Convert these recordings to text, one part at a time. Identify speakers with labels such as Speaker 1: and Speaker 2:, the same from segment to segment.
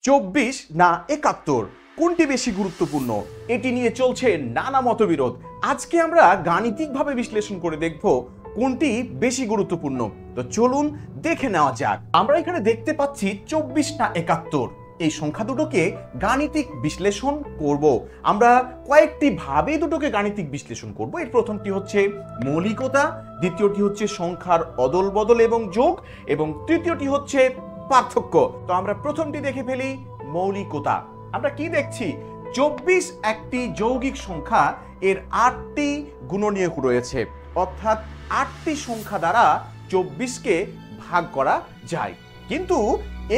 Speaker 1: 24 না 71 কোনটি বেশি গুরুত্বপূর্ণ এটি নিয়ে চলছে নানা মতবিরোধ। আজকে আমরা গাণিতিকভাবে বিশ্লেষণ করে দেখব কোনটি বেশি গুরুত্বপূর্ণ। তো চলুন দেখে নেওয়া যাক। আমরা এখানে দেখতে পাচ্ছি 24 না 71 এই সংখ্যা দুটোকে গাণিতিক বিশ্লেষণ করব। আমরা কয়েকটি ভাবে দুটোকে গাণিতিক বিশ্লেষণ করব। এর প্রথমটি হচ্ছে মৌলিকতা, দ্বিতীয়টি হচ্ছে সংখ্যার অদল বদল এবং যোগ, এবং তৃতীয়টি হচ্ছে পার্থক্য। তো আমরা প্রথমটি দেখে ফেলি, মৌলিকতা। আমরা কি দেখছি? 24 একটি যৌগিক সংখ্যা, এর 8টি গুণনীয়ক রয়েছে, অর্থাৎ 8টি সংখ্যা দ্বারা 24কে ভাগ করা যায়। কিন্তু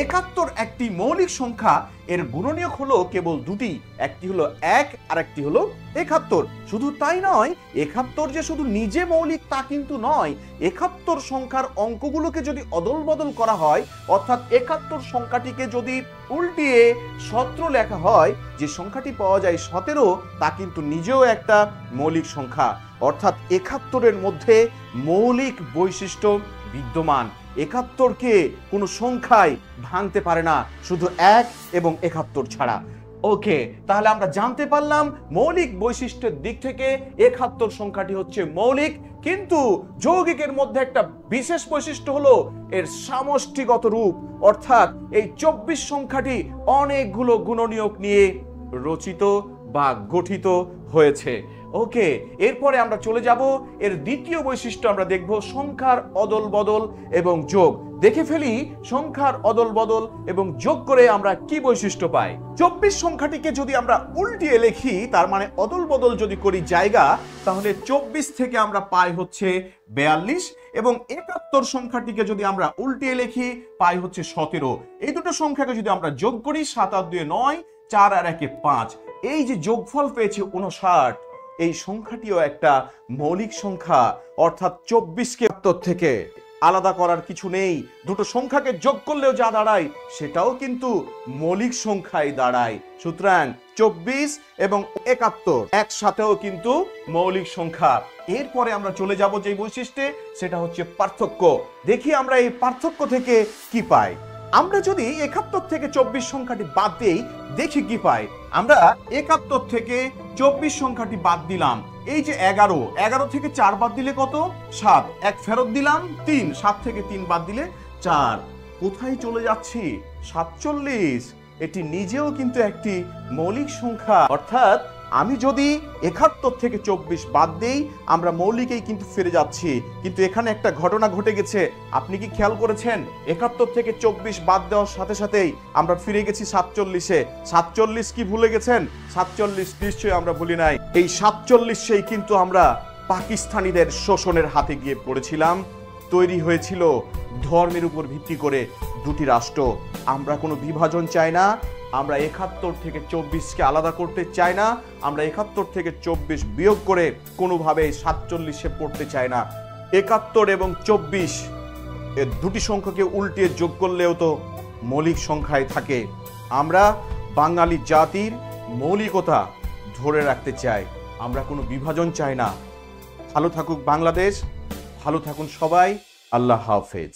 Speaker 1: 71 একটি মৌলিক সংখ্যা, এর গুণনীয়ক হলো কেবল দুটি, একটি হলো 1 আর একটি হলো 71। শুধু তাই নয়, 71 যে শুধু নিজে মৌলিক তা কিন্তু নয়। 71 সংখ্যার অঙ্কগুলোকে যদি অদল বদল করা হয়, অর্থাৎ 71 সংখ্যাটিকে যদি উল্টিয়ে 17 লেখা হয়, যে সংখ্যাটি পাওয়া যায় 17, তা কিন্তু নিজেও একটা মৌলিক সংখ্যা। অর্থাৎ 71-এর মধ্যে মৌলিক বৈশিষ্ট্য বিদ্যমান। 71কে কোনো সংখ্যায় ভাঙতে পারে না, শুধু 1 এবং 71 ছাড়া। ওকে, তাহলে আমরা জানতে পারলাম মৌলিক বৈশিষ্ট্যের দিক থেকে 71 সংখ্যাটি হচ্ছে মৌলিক। কিন্তু যৌগিকের মধ্যে একটা বিশেষ বৈশিষ্ট্য হলো এর সমষ্টিগত রূপ, অর্থাৎ এই 24 সংখ্যাটি অনেকগুলো গুণনীয়ক নিয়ে রচিত বা গঠিত হয়েছে। ওকে, এরপরে আমরা চলে যাব এর দ্বিতীয় বৈশিষ্ট্য। আমরা দেখব সংখ্যার অদল বদল এবং যোগ। দেখে ফেলি সংখ্যার অদল বদল এবং যোগ করে আমরা কি বৈশিষ্ট্য পাই। 24 সংখ্যাটিকে যদি আমরা উল্টিয়ে লিখি, তার মানে অদল বদল যদি করি জায়গা, তাহলে 24 থেকে আমরা পাই হচ্ছে 42, এবং 71 সংখ্যাটিকে যদি আমরা উল্টিয়ে লিখি পাই হচ্ছে 17। এই দুটো সংখ্যাকে যদি আমরা যোগ করি, 7 আর 2 9, 4 আর 1 5, এই যে যোগফল পেয়েছে 59, এই সংখ্যাটিও একটা মৌলিক সংখ্যা। অর্থাৎ 24কে 71 থেকে আলাদা করার কিছু নেই। দুটো সংখ্যাকে যোগ করলেও যা দাঁড়ায় সেটাও কিন্তু মৌলিক সংখ্যায় দাঁড়ায়। সুতরাং 24 এবং 71 একসাথেও কিন্তু মৌলিক সংখ্যা। এরপরে আমরা চলে যাব যে বৈশিষ্ট্যে, সেটা হচ্ছে পার্থক্য। দেখি আমরা এই পার্থক্য থেকে কি পাই। আমরা যদি 71 থেকে 24 সংখ্যাটি বাদ দেই, দেখি কি পাই। আমরা 71 থেকে 24 সংখ্যাটি বাদ দিলাম, এই যে 11 থেকে 4 বাদ দিলে কত? 7, 1 ফেরত দিলাম 3, 7 থেকে 3 বাদ দিলে 4। কোথায় চলে যাচ্ছি? 47। এটি নিজেও কিন্তু একটি মৌলিক সংখ্যা। অর্থাৎ আমি যদি 71 থেকে 24 বাদ দেই, আমরা মৌলিকেই কিন্তু ফিরে যাচ্ছি। কিন্তু এখানে একটা ঘটনা ঘটে গেছে, আপনি কি খেয়াল করেছেন? 71 থেকে 24 বাদ দেওয়ার সাথে সাথেই আমরা ফিরে গেছি 47-এ। 47 কি ভুলে গেছেন? 47 নিশ্চয়ই আমরা ভুলি নাই। এই 47-এই কিন্তু আমরা পাকিস্তানিদের শোষণের হাতে গিয়ে পড়েছিলাম। তৈরি হয়েছিল ধর্মের উপর ভিত্তি করে দুটি রাষ্ট্র। আমরা কোনো বিভাজন চাই না। আমরা 71 থেকে 24কে আলাদা করতে চাই না। আমরা 71 থেকে 24 বিয়োগ করে কোনোভাবে 47-এ পড়তে চাই না। 71 এবং 24 এর দুটি সংখ্যাকে উল্টিয়ে যোগ করলেও তো মৌলিক সংখ্যায় থাকে। আমরা বাঙালি জাতির মৌলিকতা ধরে রাখতে চাই, আমরা কোনো বিভাজন চাই না। ভালো থাকুক বাংলাদেশ, ভালো থাকুন সবাই। আল্লাহ হাফেজ।